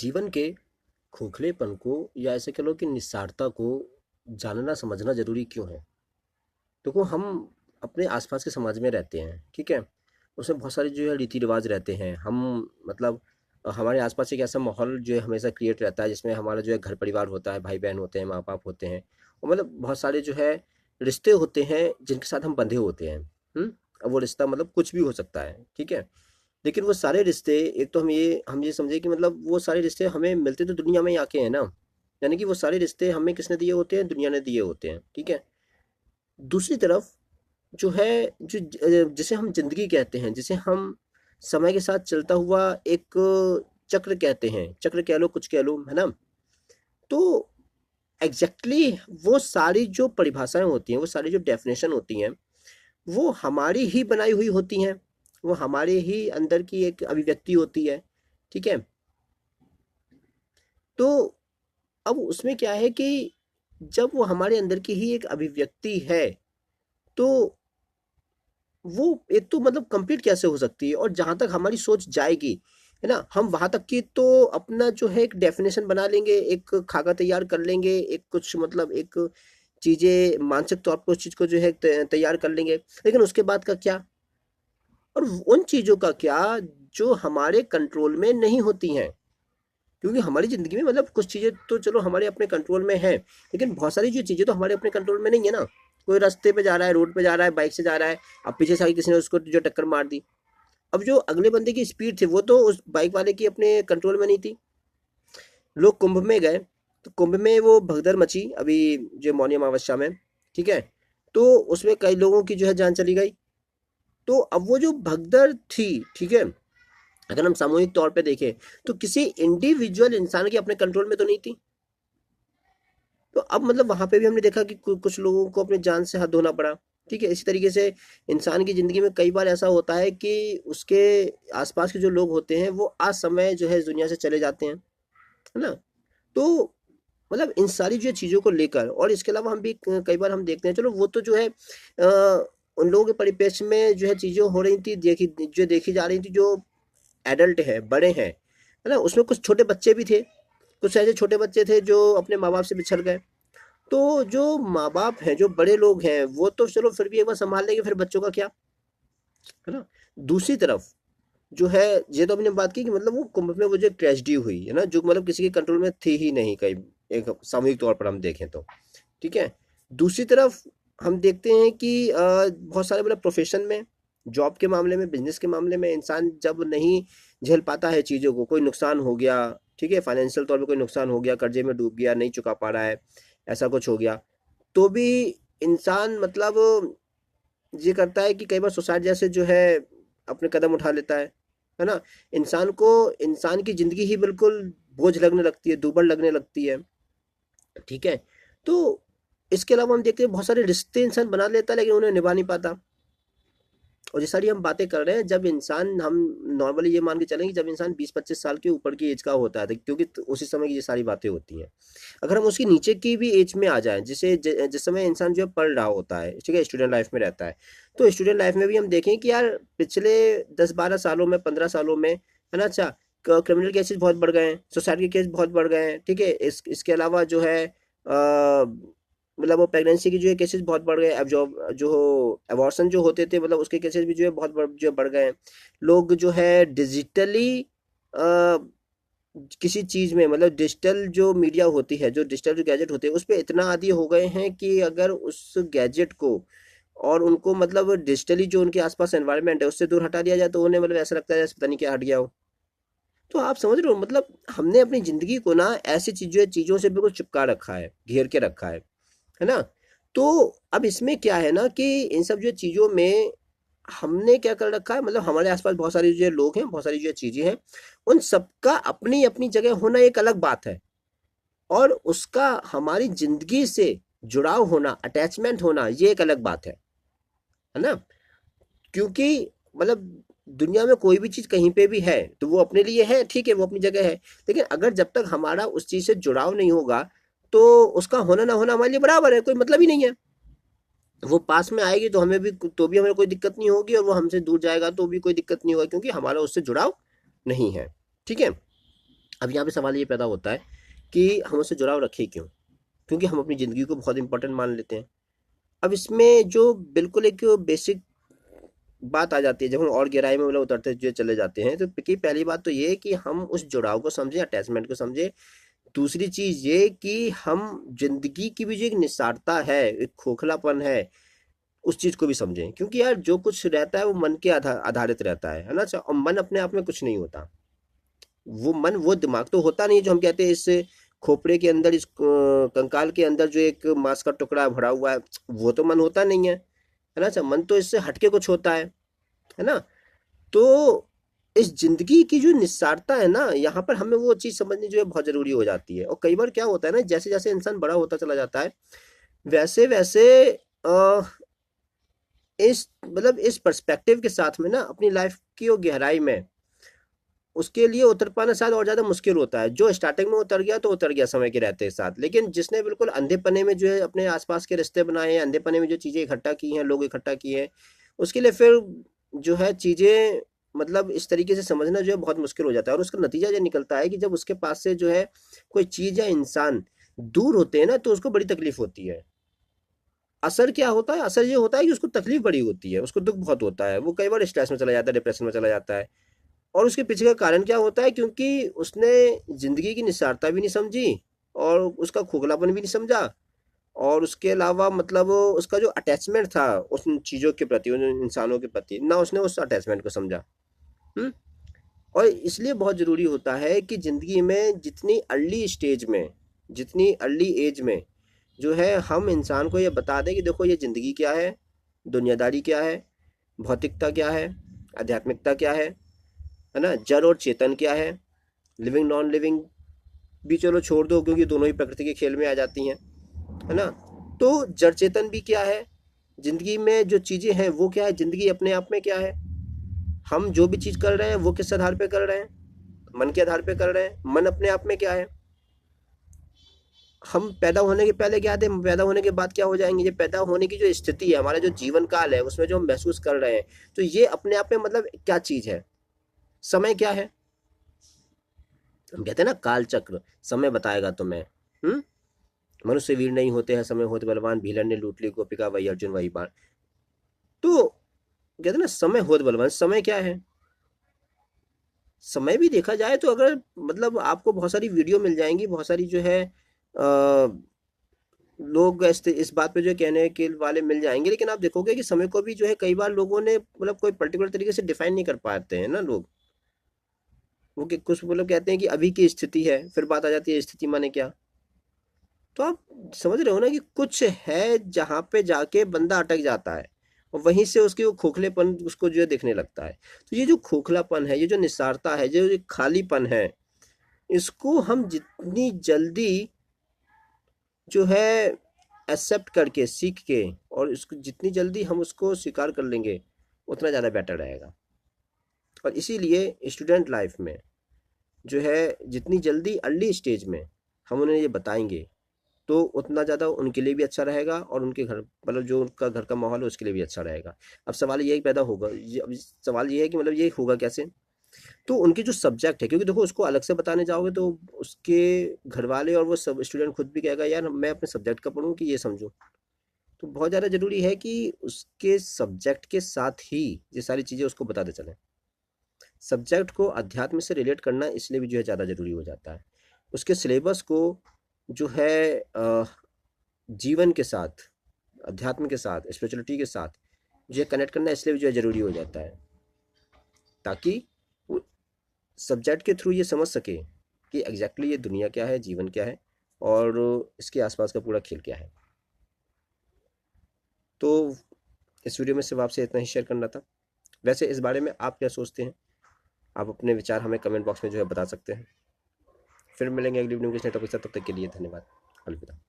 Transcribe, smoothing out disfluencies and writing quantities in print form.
जीवन के खोखलेपन को या ऐसे कह लो कि निस्सारता को जानना समझना जरूरी क्यों है। देखो, हम अपने आसपास के समाज में रहते हैं, ठीक है। उसमें बहुत सारे जो है रीति रिवाज रहते हैं। हम मतलब हमारे आसपास एक ऐसा माहौल जो है हमेशा क्रिएट रहता है जिसमें हमारा जो है घर परिवार होता है, भाई बहन होते हैं, माँ बाप होते हैं, और मतलब बहुत सारे जो है रिश्ते होते हैं जिनके साथ हम बंधे होते हैं। अब वो रिश्ता मतलब कुछ भी हो सकता है, ठीक है। लेकिन वो सारे रिश्ते, एक तो हम ये समझे कि मतलब वो सारे रिश्ते हमें मिलते तो दुनिया में ही आके हैं ना। यानी कि वो सारे रिश्ते हमें किसने दिए होते हैं? दुनिया ने दिए होते हैं, ठीक है। दूसरी तरफ जो है, जिसे हम जिंदगी कहते हैं, जिसे हम समय के साथ चलता हुआ एक चक्र कहते हैं, चक्र कह लो कुछ कह लो, है ना। तो एग्जैक्टली वो सारी जो परिभाषाएं होती हैं, वो सारी जो डेफिनेशन होती हैं, वो हमारी ही बनाई हुई होती हैं। वो हमारे ही अंदर की एक अभिव्यक्ति होती है, ठीक है। तो अब उसमें क्या है कि जब वो हमारे अंदर की ही एक अभिव्यक्ति है, तो वो एक तो मतलब कंप्लीट कैसे हो सकती है, और जहां तक हमारी सोच जाएगी, है ना, हम वहां तक की तो अपना जो है एक डेफिनेशन बना लेंगे, एक खाका तैयार कर लेंगे, एक कुछ मतलब एक चीजें मानसिक तौर पर उस चीज को जो है तैयार कर लेंगे। लेकिन उसके बाद का क्या? और उन चीजों का क्या जो हमारे कंट्रोल में नहीं होती हैं? क्योंकि हमारी ज़िंदगी में मतलब कुछ चीज़ें तो चलो हमारे अपने कंट्रोल में है, लेकिन बहुत सारी जो चीज़ें तो हमारे अपने कंट्रोल में नहीं है ना। कोई रास्ते पे जा रहा है, रोड पे जा रहा है, बाइक से जा रहा है, अब पीछे से आके किसी ने उसको जो टक्कर मार दी। अब जो अगले बंदे की स्पीड थी वो तो उस बाइक वाले की अपने कंट्रोल में नहीं थी। लोग कुंभ में गए, तो कुंभ में वो भगदड़ मची अभी जो मौनी अमावस्या में, ठीक है। तो उसमें कई लोगों की जो है जान चली गई। तो अब वो जो भगदड़ थी, ठीक है, अगर हम सामूहिक तौर पे देखें तो किसी इंडिविजुअल इंसान के अपने कंट्रोल में तो नहीं थी। तो अब मतलब वहां पे भी हमने देखा कि कुछ लोगों को अपनी जान से हाथ धोना पड़ा, ठीक है। इसी तरीके से इंसान की जिंदगी में कई बार ऐसा होता है कि उसके आसपास के जो लोग होते हैं वो असमय जो है इस दुनिया से चले जाते हैं, है ना। तो मतलब इन सारी जो चीज़ों को लेकर, और इसके अलावा हम भी कई बार हम देखते हैं, चलो वो तो जो है उन लोगों के परिप्रेक्ष्य में जो है चीज़ें हो रही थी, देखी जा रही थी, जो एडल्ट है, बड़े हैं, है ना। उसमें कुछ छोटे बच्चे भी थे, कुछ ऐसे छोटे बच्चे थे जो अपने माँ बाप से बिछड़ गए। तो जो माँ बाप हैं, जो बड़े लोग हैं, वो तो चलो फिर भी एक बार संभाल लेंगे, फिर बच्चों का क्या, है ना। दूसरी तरफ जो है, ये तो हमने बात की कि मतलब वो कुंभ में वो जो ट्रेजेडी हुई है ना, जो मतलब किसी के कंट्रोल में थी ही नहीं, कहीं एक सामूहिक तौर पर हम देखें तो, ठीक है। दूसरी तरफ हम देखते हैं कि बहुत सारे मतलब प्रोफेशन में, जॉब के मामले में, बिजनेस के मामले में इंसान जब नहीं झेल पाता है चीज़ों को, कोई नुकसान हो गया, ठीक है, फाइनेंशियल तौर पे कोई नुकसान हो गया, कर्जे में डूब गया, नहीं चुका पा रहा है, ऐसा कुछ हो गया, तो भी इंसान मतलब ये करता है कि कई बार सुसाइड जैसे जो है अपने कदम उठा लेता है ना। इंसान को, इंसान की ज़िंदगी ही बिल्कुल बोझ लगने लगती है, दुर्बल लगने लगती है, ठीक है। तो इसके अलावा हम देखते हैं बहुत सारे रिश्ते इंसान बना लेता है लेकिन उन्हें निभा नहीं पाता। और ये सारी हम बातें कर रहे हैं जब इंसान, हम नॉर्मली ये मान के चलें कि जब इंसान 20-25 साल के ऊपर की एज का होता है, क्योंकि उसी समय की ये सारी बातें होती हैं। अगर हम उसकी नीचे की भी एज में आ जाएं, जिस समय इंसान जो है पढ़ रहा होता है, ठीक है, स्टूडेंट लाइफ में रहता है, तो स्टूडेंट लाइफ में भी हम देखें कि यार पिछले 10-12 सालों में, 15 सालों में, है ना, अच्छा, क्रिमिनल केसेस बहुत बढ़ गए हैं, सुसाइड के केस बहुत बढ़ गए हैं, ठीक है। इसके अलावा जो है मतलब वो प्रेगनेंसी की जो है केसेस बहुत बढ़ गए। अब जो अबॉर्शन जो होते थे, मतलब उसके केसेस भी जो है जो बढ़ गए हैं। लोग जो है डिजिटली किसी चीज़ में, मतलब डिजिटल जो मीडिया होती है, जो डिजिटल जो गैजेट होते हैं, उस पे इतना आदी हो गए हैं कि अगर उस गैजेट को और उनको मतलब डिजिटली जो उनके आसपास एनवायरनमेंट है उससे दूर हटा दिया जाए, तो उन्हें मतलब ऐसा लगता है जैसे पता नहीं क्या हट गया हो। तो आप समझ रहे हो, मतलब हमने अपनी ज़िंदगी को ना ऐसी चीज़ों से बिल्कुल चिपका रखा है, घेर के रखा है ना। तो अब इसमें क्या है ना कि इन सब जो चीज़ों में हमने क्या कर रखा है, मतलब हमारे आसपास बहुत सारी जो लोग हैं, बहुत सारी जो चीज़ें हैं, उन सबका अपनी अपनी जगह होना एक अलग बात है, और उसका हमारी ज़िंदगी से जुड़ाव होना, अटैचमेंट होना, ये एक अलग बात है ना। क्योंकि मतलब दुनिया में कोई भी चीज़ कहीं पे भी है तो वो अपने लिए है, ठीक है, वो अपनी जगह है। लेकिन अगर जब तक हमारा उस चीज़ से जुड़ाव नहीं होगा, तो उसका होना ना होना हमारे लिए बराबर है, कोई मतलब ही नहीं है। वो पास में आएगी तो हमें भी, तो भी हमें कोई दिक्कत नहीं होगी, और वो हमसे दूर जाएगा तो भी कोई दिक्कत नहीं होगा, क्योंकि हमारा उससे जुड़ाव नहीं है, ठीक है। अब यहाँ पे सवाल ये पैदा होता है कि हम उससे जुड़ाव रखें क्यों? क्योंकि हम अपनी ज़िंदगी को बहुत इंपॉर्टेंट मान लेते हैं। अब इसमें जो बिल्कुल एक बेसिक बात आ जाती है, जब हम और गहराई में मतलब उतरते जो चले जाते हैं, तो कि पहली बात तो ये है कि हम उस जुड़ाव को समझें, अटैचमेंट को समझें। दूसरी चीज़ ये कि हम ज़िंदगी की भी जो एक निस्सारता है, एक खोखलापन है, उस चीज़ को भी समझें। क्योंकि यार जो कुछ रहता है वो मन के आधारित रहता है ना? और मन अपने आप में कुछ नहीं होता। वो मन, वो दिमाग तो होता नहीं है जो हम कहते हैं इस खोपड़े के अंदर, इस कंकाल के अंदर जो एक मांस का टुकड़ा भरा हुआ है, वो तो मन होता नहीं है ना? अच्छा, मन तो इससे हटके कुछ होता है ना? तो इस जिंदगी की जो निस्सारता है ना, यहाँ पर हमें वो चीज़ समझनी जो है बहुत ज़रूरी हो जाती है। और कई बार क्या होता है ना, जैसे जैसे इंसान बड़ा होता चला जाता है, वैसे वैसे अ, इस मतलब इस पर्सपेक्टिव के साथ में ना अपनी लाइफ की वो गहराई में उसके लिए उतर पाना शायद और ज़्यादा मुश्किल होता है। जो स्टार्टिंग में उतर गया तो उतर गया समय के रहते साथ, लेकिन जिसने बिल्कुल अंधेपने में जो है अपने आसपास के रिश्ते बनाए हैं, अंधेपने में जो चीज़ें इकट्ठा की हैं, लोग इकट्ठा किए हैं, उसके लिए फिर जो है चीज़ें मतलब इस तरीके से समझना जो है बहुत मुश्किल हो जाता है। और उसका नतीजा ये निकलता है कि जब उसके पास से जो है कोई चीज़ या इंसान दूर होते हैं ना, तो उसको बड़ी तकलीफ होती है। असर क्या होता है? असर ये होता है कि उसको तकलीफ बड़ी होती है, उसको दुख बहुत होता है, वो कई बार स्ट्रेस में चला जाता है, डिप्रेशन में चला जाता है। और उसके पीछे का कारण क्या होता है? क्योंकि उसने ज़िंदगी की निस्सारता भी नहीं समझी, और उसका खोखलापन भी नहीं समझा, और उसके अलावा मतलब उसका जो अटैचमेंट था उन चीज़ों के प्रति, उन इंसानों के प्रति, ना उसने उस अटैचमेंट को समझा। हुँ? और इसलिए बहुत ज़रूरी होता है कि ज़िंदगी में जितनी अर्ली स्टेज में, जितनी अर्ली एज में जो है हम इंसान को ये बता दें कि देखो ये ज़िंदगी क्या है, दुनियादारी क्या है, भौतिकता क्या है, आध्यात्मिकता क्या है ना? जड़ और चेतन क्या है, लिविंग नॉन लिविंग भी चलो छोड़ दो क्योंकि दोनों ही प्रकृति के खेल में आ जाती हैं, है ना? तो जड़ चेतन भी क्या है, ज़िंदगी में जो चीज़ें हैं वो क्या है, ज़िंदगी अपने आप में क्या है, हम जो भी चीज़ कर रहे हैं वो किस आधार पे कर रहे हैं, मन के आधार पे कर रहे हैं, मन अपने आप में क्या है, हम पैदा होने के पहले क्या थे, पैदा होने के बाद क्या हो जाएंगे, ये पैदा होने की जो स्थिति है, हमारा जो जीवन काल है, उसमें जो हम महसूस कर रहे हैं, तो ये अपने आप में मतलब क्या चीज़ है, समय क्या है? हम कहते हैं ना काल चक्र, समय बताएगा तुम्हें। मनुष्य वीर नहीं होते हैं, समय होते बलवान, भीलन ने लूट ली गोपिका, वही अर्जुन वही बाण। तो कहते हैं ना समय होत बलवान, समय क्या है? समय भी देखा जाए तो अगर मतलब आपको बहुत सारी वीडियो मिल जाएंगी, बहुत सारी जो है लोग इस बात पे जो कहने के वाले मिल जाएंगे, लेकिन आप देखोगे कि समय को भी जो है कई बार लोगों ने मतलब कोई पर्टिकुलर तरीके से डिफाइन नहीं कर पाते हैं ना लोग। वो कुछ मतलब कहते हैं कि अभी की स्थिति है, फिर बात आ जाती है स्थिति माने क्या। तो आप समझ रहे हो ना कि कुछ है जहाँ पे जाके बंदा अटक जाता है, और वहीं से उसके वो खोखलेपन उसको जो है दिखने लगता है। तो ये जो खोखलापन है, ये जो निस्सारता है, जो ये खालीपन है, इसको हम जितनी जल्दी जो है एक्सेप्ट करके, सीख के, और इसको जितनी जल्दी हम उसको स्वीकार कर लेंगे, उतना ज़्यादा बेटर रहेगा। और इसीलिए स्टूडेंट लाइफ में जो है जितनी जल्दी अर्ली स्टेज में हम उन्हें ये बताएंगे, तो उतना ज़्यादा उनके लिए भी अच्छा रहेगा, और उनके घर मतलब जो उनका घर का माहौल है उसके लिए भी अच्छा रहेगा। अब सवाल ये पैदा होगा, अब सवाल ये है कि मतलब ये होगा कैसे? तो उनके जो सब्जेक्ट है, क्योंकि देखो उसको अलग से बताने जाओगे तो उसके घर वाले और वो सब स्टूडेंट खुद भी कहेगा यार मैं अपने सब्जेक्ट का पढ़ूँ कि ये समझूँ। तो बहुत ज़्यादा ज़रूरी है कि उसके सब्जेक्ट के साथ ही ये सारी चीज़ें उसको बताते चलें। सब्जेक्ट को अध्यात्म से रिलेट करना इसलिए भी जो है ज़्यादा ज़रूरी हो जाता है। उसके सिलेबस को जो है जीवन के साथ, अध्यात्म के साथ, स्पिरिचुअलिटी के साथ जो है कनेक्ट करना इसलिए भी जो है ज़रूरी हो जाता है, ताकि वो सब्जेक्ट के थ्रू ये समझ सके कि एग्जैक्टली ये दुनिया क्या है, जीवन क्या है, और इसके आसपास का पूरा खेल क्या है। तो इस वीडियो में सिर्फ आपसे इतना ही शेयर करना था। वैसे इस बारे में आप क्या सोचते हैं? आप अपने विचार हमें कमेंट बॉक्स में जो है बता सकते हैं। फिर मिलेंगे अगली वीडियो के टॉपिक के साथ, तब तक के लिए धन्यवाद। अलविदा।